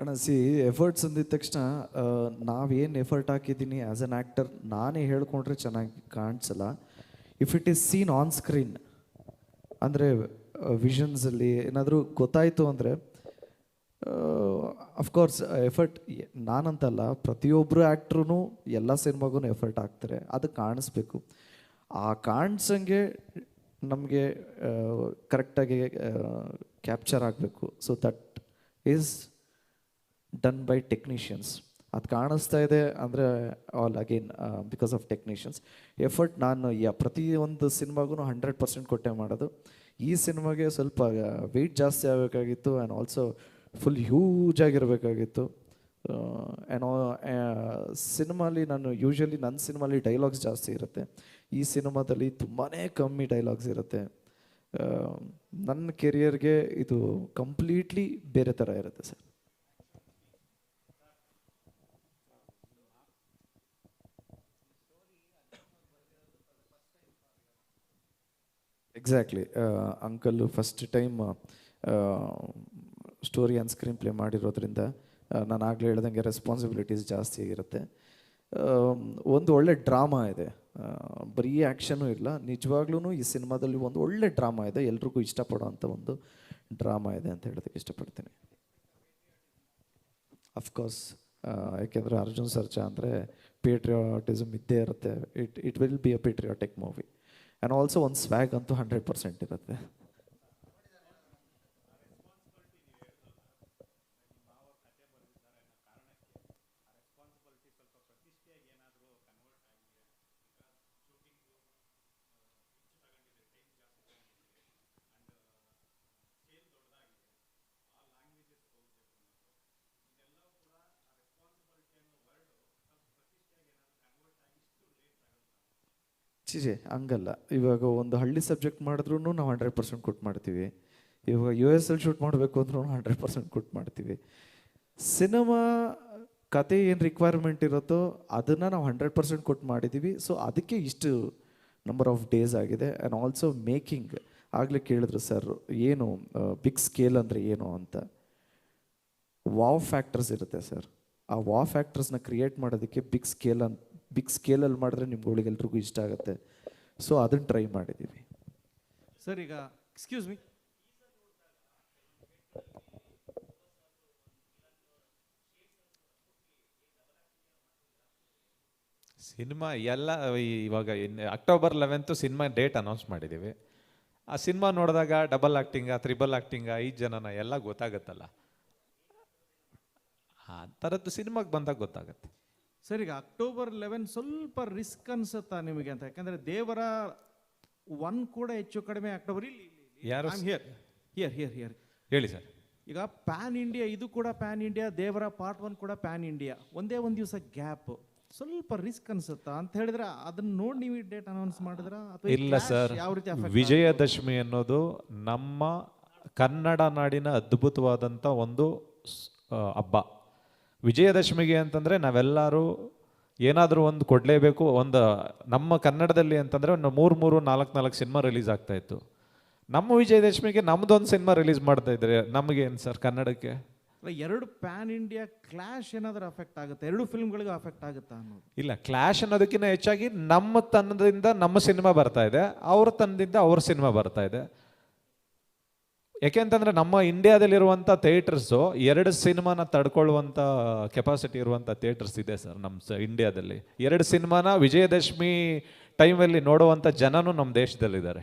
ಅಣ್ಣ ಎಫರ್ಟ್ಸ್ ಅಂದಿದ ತಕ್ಷಣ ನಾವೇನು ಎಫರ್ಟ್ ಹಾಕಿದ್ದೀನಿ ಆ್ಯಸ್ ಅನ್ ಆ್ಯಕ್ಟರ್ ನಾನೇ ಹೇಳ್ಕೊಂಡ್ರೆ ಚೆನ್ನಾಗಿ ಕಾಣಿಸಲ್ಲ. If it is seen on screen ಅಂದರೆ ವಿಷನ್ಸಲ್ಲಿ ಏನಾದರೂ ಗೊತ್ತಾಯಿತು ಅಂದರೆ ಅಫ್ಕೋರ್ಸ್ ಎಫರ್ಟ್ ನಾನಂತಲ್ಲ, ಪ್ರತಿಯೊಬ್ಬರು ಆ್ಯಕ್ಟ್ರೂ ಎಲ್ಲ ಸಿನಿಮಾಗೂ ಎಫರ್ಟ್ ಹಾಕ್ತಾರೆ, ಅದು ಕಾಣಿಸ್ಬೇಕು. ಆ ಕಾಣಿಸಂಗೆ ನಮಗೆ ಕರೆಕ್ಟಾಗಿ ಕ್ಯಾಪ್ಚರ್ ಆಗಬೇಕು. So that is done by technicians. ಅದು ಕಾಣಿಸ್ತಾ ಇದೆ ಅಂದರೆ all again because of technicians. Effort ನಾನು ಪ್ರತಿಯೊಂದು ಸಿನಿಮಾಗೂ 100% ಕೊಟ್ಟೆ ಮಾಡೋದು. ಈ ಸಿನಿಮಾಗೆ ಸ್ವಲ್ಪ ವೆಯ್ಟ್ ಜಾಸ್ತಿ ಆಗಬೇಕಾಗಿತ್ತು ಆ್ಯಂಡ್ ಆಲ್ಸೋ ಫುಲ್ ಹ್ಯೂಜ್ ಆಗಿರಬೇಕಾಗಿತ್ತು. ಸಿನಿಮಾಲಿ ನಾನು ಯೂಶ್ವಲಿ ನನ್ನ ಸಿನಿಮಾಲಿ ಡೈಲಾಗ್ಸ್ ಜಾಸ್ತಿ ಇರುತ್ತೆ, ಈ ಸಿನಿಮಾದಲ್ಲಿ ತುಂಬಾ ಕಮ್ಮಿ ಡೈಲಾಗ್ಸ್ ಇರುತ್ತೆ. ನನ್ನ ಕೆರಿಯರ್ಗೆ ಇದು ಕಂಪ್ಲೀಟ್ಲಿ ಬೇರೆ ಥರ ಇರುತ್ತೆ sir. Exactly, uncle first time story and screen play ಮಾಡಿರೋದ್ರಿಂದ ನಾನು ಆಗಲೇ ಹೇಳ್ದಂಗೆ ರೆಸ್ಪಾನ್ಸಿಬಿಲಿಟೀಸ್ ಜಾಸ್ತಿ ಆಗಿರುತ್ತೆ. ಒಂದು ಒಳ್ಳೆ ಡ್ರಾಮಾ ಇದೆ, ಬರೀ ಆ್ಯಕ್ಷನೂ ಇಲ್ಲ, ನಿಜವಾಗ್ಲೂ ಈ ಸಿನಿಮಾದಲ್ಲಿ ಒಂದು ಒಳ್ಳೆ ಡ್ರಾಮಾ ಇದೆ, ಎಲ್ರಿಗೂ ಇಷ್ಟಪಡೋವಂಥ ಒಂದು ಡ್ರಾಮಾ ಇದೆ ಅಂತ ಹೇಳೋದಕ್ಕೆ ಇಷ್ಟಪಡ್ತೀನಿ. ಅಫ್ಕೋರ್ಸ್, ಯಾಕೆಂದರೆ ಅರ್ಜುನ್ ಸರ್ಜಾ ಅಂದರೆ ಪೇಟ್ರಿಯಾಟಿಸಮ್ ಇದ್ದೇ ಇರುತ್ತೆ. It will be a patriotic movie and also ಒಂದು ಸ್ವ್ಯಾಗ್ ಅಂತೂ 100% ಇರುತ್ತೆ. ಚೀಜೆ ಹಂಗಲ್ಲ, ಇವಾಗ ಒಂದು ಹಳ್ಳಿ ಸಬ್ಜೆಕ್ಟ್ ಮಾಡಿದ್ರೂ ನಾವು 100% ಕೊಟ್ಟು ಮಾಡ್ತೀವಿ. ಇವಾಗ US ಅಲ್ಲಿ ಶೂಟ್ ಮಾಡಬೇಕು ಅಂದ್ರೂ 100% ಕೊಟ್ಟು ಮಾಡ್ತೀವಿ. ಸಿನಿಮಾ ಕತೆ ಏನು ರಿಕ್ವೈರ್ಮೆಂಟ್ ಇರುತ್ತೋ ಅದನ್ನು ನಾವು 100% ಕೊಟ್ಟು ಮಾಡಿದ್ದೀವಿ. ಸೊ ಅದಕ್ಕೆ ಇಷ್ಟು ನಂಬರ್ ಆಫ್ ಡೇಸ್ ಆಗಿದೆ. ಆ್ಯಂಡ್ ಆಲ್ಸೋ ಮೇಕಿಂಗ್, ಆಗಲೇ ಕೇಳಿದ್ರು ಸರ್ ಏನು ಬಿಗ್ ಸ್ಕೇಲ್ ಅಂದರೆ ಏನು ಅಂತ. ವಾವ್ ಫ್ಯಾಕ್ಟರ್ಸ್ ಇರುತ್ತೆ ಸರ್, ಆ ವಾವ್ ಫ್ಯಾಕ್ಟರ್ಸ್ನ ಕ್ರಿಯೇಟ್ ಮಾಡೋದಕ್ಕೆ ಬಿಗ್ ಸ್ಕೇಲಲ್ಲಿ ಮಾಡಿದ್ರೆ ನಿಮ್ಗಳಿಗೆಲ್ರಿಗೂ ಇಷ್ಟ ಆಗುತ್ತೆ. ಸೊ ಅದನ್ನು ಟ್ರೈ ಮಾಡಿದ್ದೀವಿ ಸರ್. ಈಗ ಎಕ್ಸ್ಕ್ಯೂಸ್ ಮೀ, ಸಿನಿಮಾ ಎಲ್ಲ ಇವಾಗ ಅಕ್ಟೋಬರ್ 11 ಸಿನಿಮಾ ಡೇಟ್ ಅನೌನ್ಸ್ ಮಾಡಿದ್ದೀವಿ. ಆ ಸಿನಿಮಾ ನೋಡಿದಾಗ ಡಬಲ್ ಆ್ಯಕ್ಟಿಂಗ, ತ್ರಿಬಲ್ ಆ್ಯಕ್ಟಿಂಗ, 5 ಜನನ ಎಲ್ಲ ಗೊತ್ತಾಗುತ್ತಲ್ಲ, ಆ ಥರದ್ದು ಸಿನಿಮಾಗೆ ಬಂದಾಗ ಗೊತ್ತಾಗುತ್ತೆ. ಸರ್ ಈಗ ಅಕ್ಟೋಬರ್ 11 ಸ್ವಲ್ಪ ರಿಸ್ಕ್ ಅನ್ಸುತ್ತಾ ನಿಮಗೆ ಅಂತ? ಯಾಕಂದ್ರೆ ದೇವರ 1 ಕೂಡ ಹೆಚ್ಚು ಕಡಿಮೆ ಅಕ್ಟೋಬರ್ ಇಲ್ಲಿ ಯಾರು ಹಿಯರ್ ಹಿಯರ್ ಹಿಯರ್ ಹಿಯರ್ ಹೇಳಿ ಸರ್. ಈಗ ಪ್ಯಾನ್ ಇಂಡಿಯಾ, ಇದು ಕೂಡ ಪ್ಯಾನ್ ಇಂಡಿಯಾ, ದೇವರ ಪಾರ್ಟ್ 1 ಕೂಡ ಪ್ಯಾನ್ ಇಂಡಿಯಾ, ಒಂದೇ ಒಂದು ದಿವಸ ಗ್ಯಾಪ್, ಸ್ವಲ್ಪ ರಿಸ್ಕ್ ಅನ್ಸುತ್ತಾ ಅಂತ ಹೇಳಿದ್ರೆ ಅದನ್ನ ನೋಡಿ ನೀವು ಡೇಟ್ ಅನೌನ್ಸ್ ಮಾಡಿದ್ರ? ಇಲ್ಲ ಸರ್, ವಿಜಯದಶಮಿ ಅನ್ನೋದು ನಮ್ಮ ಕನ್ನಡ ನಾಡಿನ ಅದ್ಭುತವಾದಂಥ ಒಂದು ಹಬ್ಬ. ವಿಜಯದಶಮಿಗೆ ಅಂತಂದರೆ ನಾವೆಲ್ಲರೂ ಏನಾದರೂ ಒಂದು ಕೊಡಲೇಬೇಕು. ಒಂದು ನಮ್ಮ ಕನ್ನಡದಲ್ಲಿ ಅಂತಂದರೆ ಒಂದು 3-4 ಸಿನಿಮಾ ರಿಲೀಸ್ ಆಗ್ತಾ ಇತ್ತು. ನಮ್ಮ ವಿಜಯದಶಮಿಗೆ ನಮ್ದೊಂದು ಸಿನಿಮಾ ರಿಲೀಸ್ ಮಾಡ್ತಾ ಇದ್ದಾರೆ. ನಮಗೇನು ಸರ್ ಕನ್ನಡಕ್ಕೆ? ಎರಡು ಪ್ಯಾನ್ ಇಂಡಿಯಾ ಕ್ಲಾಶ್ ಏನಾದರೂ ಅಫೆಕ್ಟ್ ಆಗುತ್ತೆ, ಎರಡು ಫಿಲ್ಮ್ಗಳಿಗೂ ಅಫೆಕ್ಟ್ ಆಗುತ್ತಾ ಅನ್ನೋದು? ಇಲ್ಲ, ಕ್ಲಾಶ್ ಅನ್ನೋದಕ್ಕಿಂತ ಹೆಚ್ಚಾಗಿ ನಮ್ಮ ತಂಡದಿಂದ ನಮ್ಮ ಸಿನಿಮಾ ಬರ್ತಾ ಇದೆ, ಅವ್ರ ತಂಡದಿಂದ ಅವ್ರ ಸಿನಿಮಾ ಬರ್ತಾ ಇದೆ. ಯಾಕೆಂತಂದ್ರೆ ನಮ್ಮ ಇಂಡಿಯಾದಲ್ಲಿರುವಂಥ ಥಿಯೇಟರ್ಸು 2 ಸಿನಿಮಾನ ತಡ್ಕೊಳ್ಳುವಂಥ ಕೆಪಾಸಿಟಿ ಇರುವಂಥ ಥಿಯೇಟರ್ಸ್ ಇದೆ ಸರ್ ನಮ್ಮ ಇಂಡಿಯಾದಲ್ಲಿ. 2 ಸಿನಿಮಾನ ವಿಜಯದಶಮಿ ಟೈಮಲ್ಲಿ ನೋಡುವಂಥ ಜನನೂ ನಮ್ಮ ದೇಶದಲ್ಲಿದ್ದಾರೆ.